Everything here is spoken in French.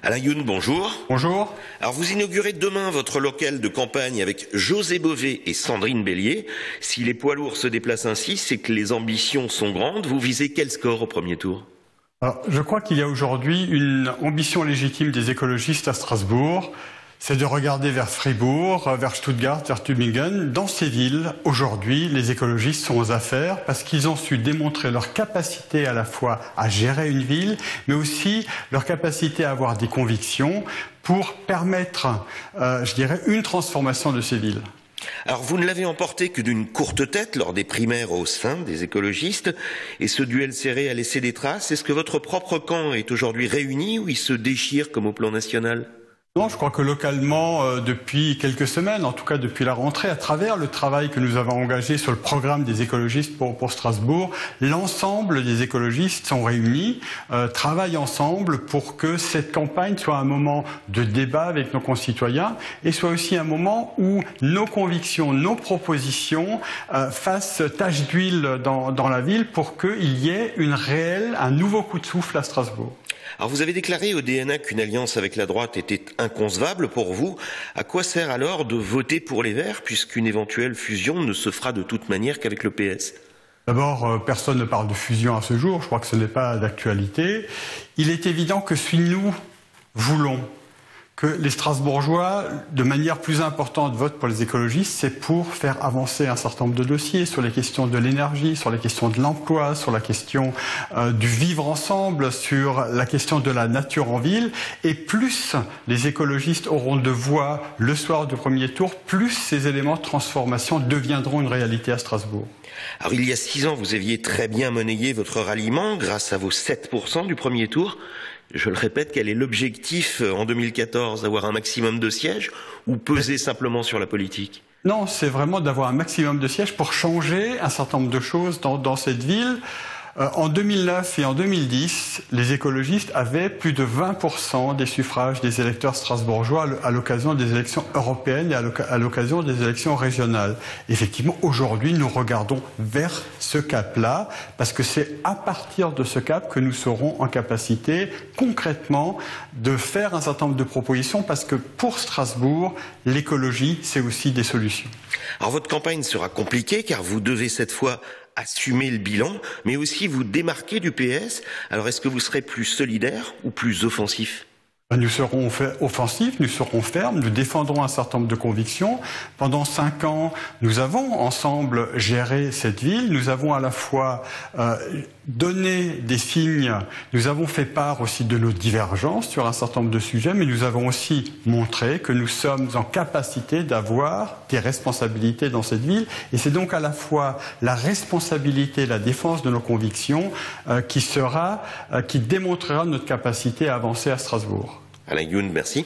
Alain Youn, bonjour. Bonjour. Alors vous inaugurez demain votre local de campagne avec José Bové et Sandrine Bélier. Si les poids lourds se déplacent ainsi, c'est que les ambitions sont grandes. Vous visez quel score au premier tour? Alors, je crois qu'il y a aujourd'hui une ambition légitime des écologistes à Strasbourg. C'est de regarder vers Fribourg, vers Stuttgart, vers Tübingen. Dans ces villes, aujourd'hui, les écologistes sont aux affaires parce qu'ils ont su démontrer leur capacité à la fois à gérer une ville, mais aussi leur capacité à avoir des convictions pour permettre, je dirais, une transformation de ces villes. Alors vous ne l'avez emporté que d'une courte tête lors des primaires au sein des écologistes, et ce duel serré a laissé des traces. Est-ce que votre propre camp est aujourd'hui réuni ou il se déchire comme au plan national ? Non, je crois que localement, depuis quelques semaines, en tout cas depuis la rentrée, à travers le travail que nous avons engagé sur le programme des écologistes pour Strasbourg, l'ensemble des écologistes sont réunis, travaillent ensemble pour que cette campagne soit un moment de débat avec nos concitoyens et soit aussi un moment où nos convictions, nos propositions fassent tache d'huile dans la ville pour qu'il y ait un nouveau coup de souffle à Strasbourg. Alors vous avez déclaré au DNA qu'une alliance avec la droite était inconcevable pour vous. À quoi sert alors de voter pour les Verts puisqu'une éventuelle fusion ne se fera de toute manière qu'avec le PS? D'abord, personne ne parle de fusion à ce jour, je crois que ce n'est pas d'actualité. Il est évident que si nous voulons que les Strasbourgeois, de manière plus importante, votent pour les écologistes, c'est pour faire avancer un certain nombre de dossiers sur les questions de l'énergie, sur les questions de l'emploi, sur la question du vivre ensemble, sur la question de la nature en ville. Et plus les écologistes auront de voix le soir du premier tour, plus ces éléments de transformation deviendront une réalité à Strasbourg. Alors il y a 6 ans, vous aviez très bien monnayé votre ralliement grâce à vos 7% du premier tour. Je le répète, quel est l'objectif en 2014? D'avoir un maximum de sièges ou peser simplement sur la politique? Non, c'est vraiment d'avoir un maximum de sièges pour changer un certain nombre de choses dans cette ville. En 2009 et en 2010, les écologistes avaient plus de 20% des suffrages des électeurs strasbourgeois à l'occasion des élections européennes et à l'occasion des élections régionales. Effectivement, aujourd'hui, nous regardons vers ce cap-là, parce que c'est à partir de ce cap que nous serons en capacité, concrètement, de faire un certain nombre de propositions, parce que pour Strasbourg, l'écologie, c'est aussi des solutions. Alors votre campagne sera compliquée, car vous devez cette fois assumer le bilan, mais aussi vous démarquer du PS. Alors est-ce que vous serez plus solidaire ou plus offensif? Nous serons offensifs, nous serons fermes, nous défendrons un certain nombre de convictions. Pendant 5 ans, nous avons ensemble géré cette ville, nous avons à la fois donné des signes, nous avons fait part aussi de nos divergences sur un certain nombre de sujets, mais nous avons aussi montré que nous sommes en capacité d'avoir des responsabilités dans cette ville. Et c'est donc à la fois la responsabilité, la défense de nos convictions qui démontrera notre capacité à avancer à Strasbourg. Alain Youn, merci.